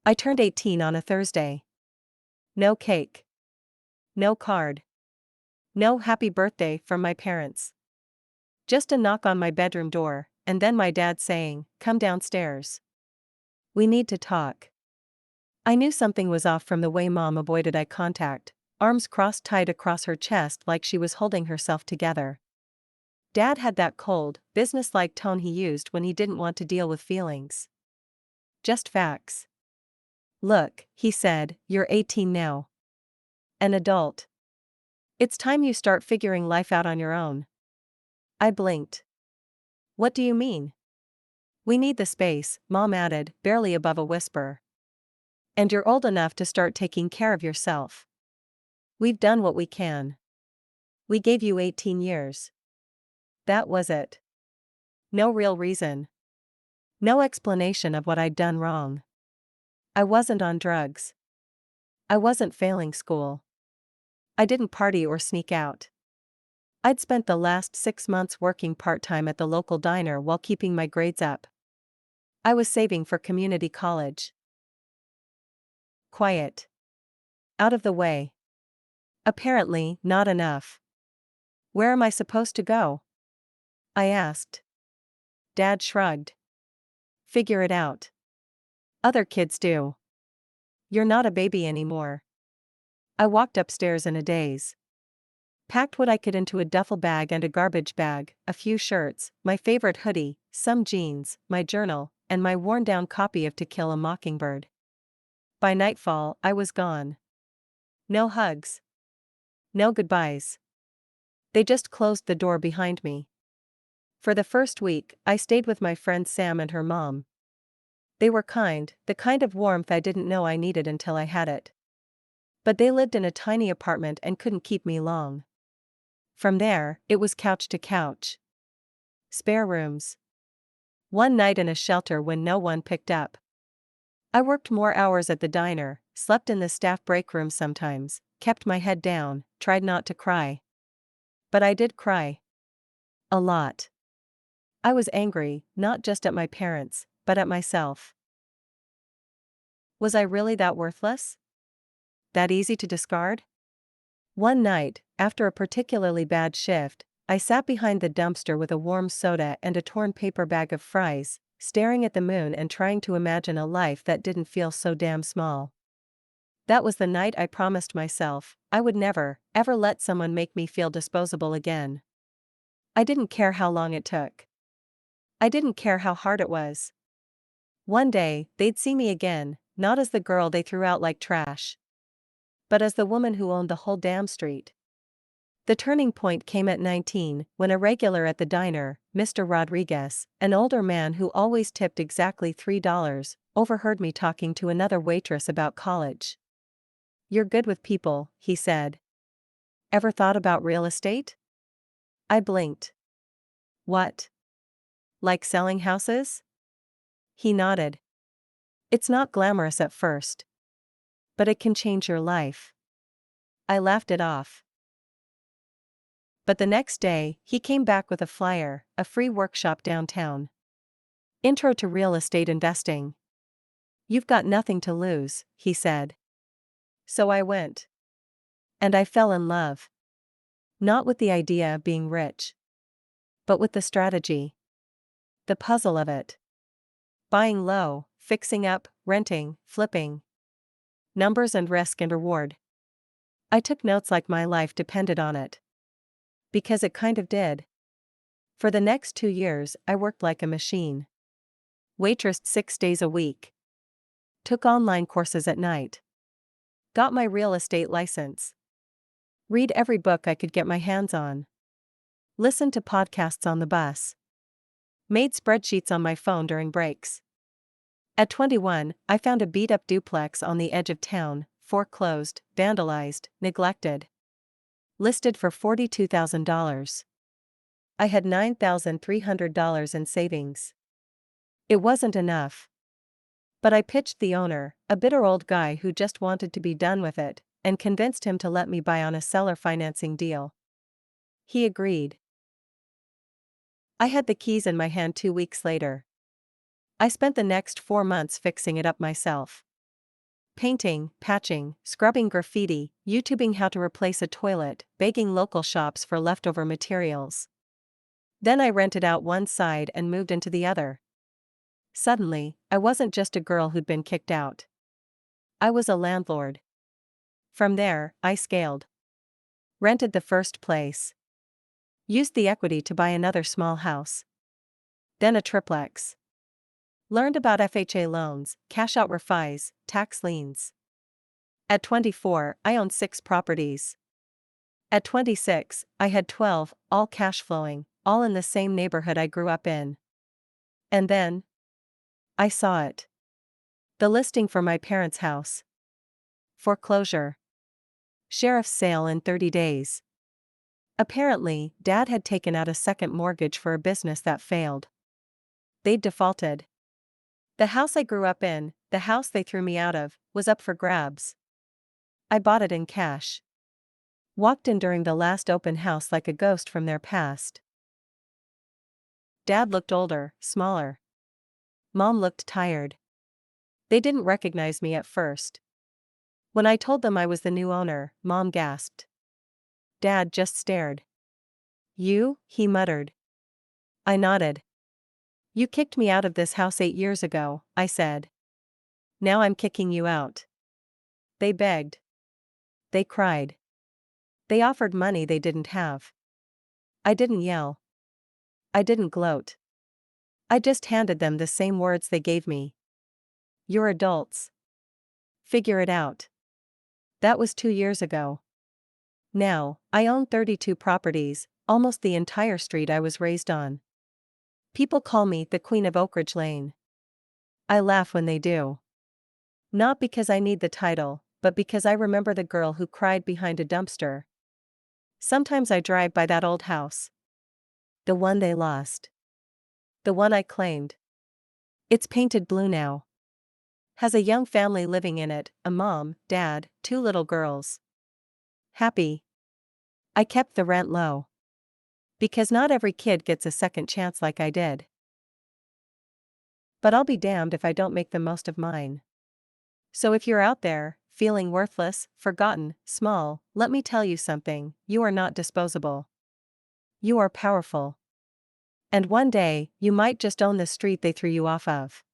I turned 18 on a Thursday. No cake. No card. No happy birthday from my parents. Just a knock on my bedroom door, and then my dad saying, "Come downstairs. We need to talk." I knew something was off from the way Mom avoided eye contact, arms crossed tight across her chest like she was holding herself together. Dad had that cold, businesslike tone he used when he didn't want to deal with feelings. Just facts. "Look," he said, "you're 18 now. An adult. It's time you start figuring life out on your own." I blinked. "What do you mean?" "We need the space," Mom added, barely above a whisper. "And you're old enough to start taking care of yourself. We've done what we can. We gave you 18 years. That was it. No real reason. No explanation of what I'd done wrong. I wasn't on drugs. I wasn't failing school. I didn't party or sneak out. I'd spent the last 6 months working part-time at the local diner while keeping my grades up. I was saving for community college." Quiet. Out of the way. Apparently, not enough. "Where am I supposed to go?" I asked. Dad shrugged. "Figure it out. Other kids do. You're not a baby anymore." I walked upstairs in a daze. Packed what I could into a duffel bag and a garbage bag, a few shirts, my favorite hoodie, some jeans, my journal, and my worn-down copy of To Kill a Mockingbird. By nightfall, I was gone. No hugs. No goodbyes. They just closed the door behind me. For the first week, I stayed with my friend Sam and her mom. They were kind, the kind of warmth I didn't know I needed until I had it. But they lived in a tiny apartment and couldn't keep me long. From there, it was couch to couch. Spare rooms. One night in a shelter when no one picked up. I worked more hours at the diner, slept in the staff break room sometimes, kept my head down, tried not to cry. But I did cry. A lot. I was angry, not just at my parents, but at myself. Was I really that worthless? That easy to discard? One night, after a particularly bad shift, I sat behind the dumpster with a warm soda and a torn paper bag of fries, staring at the moon and trying to imagine a life that didn't feel so damn small. That was the night I promised myself I would never, ever let someone make me feel disposable again. I didn't care how long it took. I didn't care how hard it was. One day, they'd see me again, not as the girl they threw out like trash, but as the woman who owned the whole damn street. The turning point came at 19, when a regular at the diner, Mr. Rodriguez, an older man who always tipped exactly $3, overheard me talking to another waitress about college. "You're good with people," he said. "Ever thought about real estate?" I blinked. "What? Like selling houses?" He nodded. "It's not glamorous at first. But it can change your life." I laughed it off. But the next day, he came back with a flyer, a free workshop downtown. "Intro to Real Estate Investing. You've got nothing to lose," he said. So I went. And I fell in love. Not with the idea of being rich, but with the strategy. The puzzle of it. Buying low, fixing up, renting, flipping. Numbers and risk and reward. I took notes like my life depended on it. Because it kind of did. For the next 2 years, I worked like a machine. Waitressed 6 days a week. Took online courses at night. Got my real estate license. Read every book I could get my hands on. Listened to podcasts on the bus. Made spreadsheets on my phone during breaks. At 21, I found a beat-up duplex on the edge of town, foreclosed, vandalized, neglected. Listed for $42,000. I had $9,300 in savings. It wasn't enough. But I pitched the owner, a bitter old guy who just wanted to be done with it, and convinced him to let me buy on a seller financing deal. He agreed. I had the keys in my hand 2 weeks later. I spent the next 4 months fixing it up myself. Painting, patching, scrubbing graffiti, YouTubing how to replace a toilet, begging local shops for leftover materials. Then I rented out one side and moved into the other. Suddenly, I wasn't just a girl who'd been kicked out. I was a landlord. From there, I scaled. Rented the first place. Used the equity to buy another small house. Then a triplex. Learned about FHA loans, cash out refis, tax liens. At 24, I owned 6 properties. At 26, I had 12, all cash flowing, all in the same neighborhood I grew up in. And then, I saw it. The listing for my parents' house. Foreclosure. Sheriff's sale in 30 days. Apparently, Dad had taken out a second mortgage for a business that failed. They'd defaulted. The house I grew up in, the house they threw me out of, was up for grabs. I bought it in cash. Walked in during the last open house like a ghost from their past. Dad looked older, smaller. Mom looked tired. They didn't recognize me at first. When I told them I was the new owner, Mom gasped. Dad just stared. "You?" he muttered. I nodded. "You kicked me out of this house 8 years ago," I said. "Now I'm kicking you out." They begged. They cried. They offered money they didn't have. I didn't yell. I didn't gloat. I just handed them the same words they gave me. "You're adults. Figure it out." That was 2 years ago. Now, I own 32 properties, almost the entire street I was raised on. People call me the Queen of Oak Ridge Lane. I laugh when they do. Not because I need the title, but because I remember the girl who cried behind a dumpster. Sometimes I drive by that old house. The one they lost. The one I claimed. It's painted blue now. Has a young family living in it, a mom, dad, 2 little girls. Happy. I kept the rent low. Because not every kid gets a second chance like I did. But I'll be damned if I don't make the most of mine. So if you're out there, feeling worthless, forgotten, small, let me tell you something, you are not disposable. You are powerful. And one day, you might just own the street they threw you off of.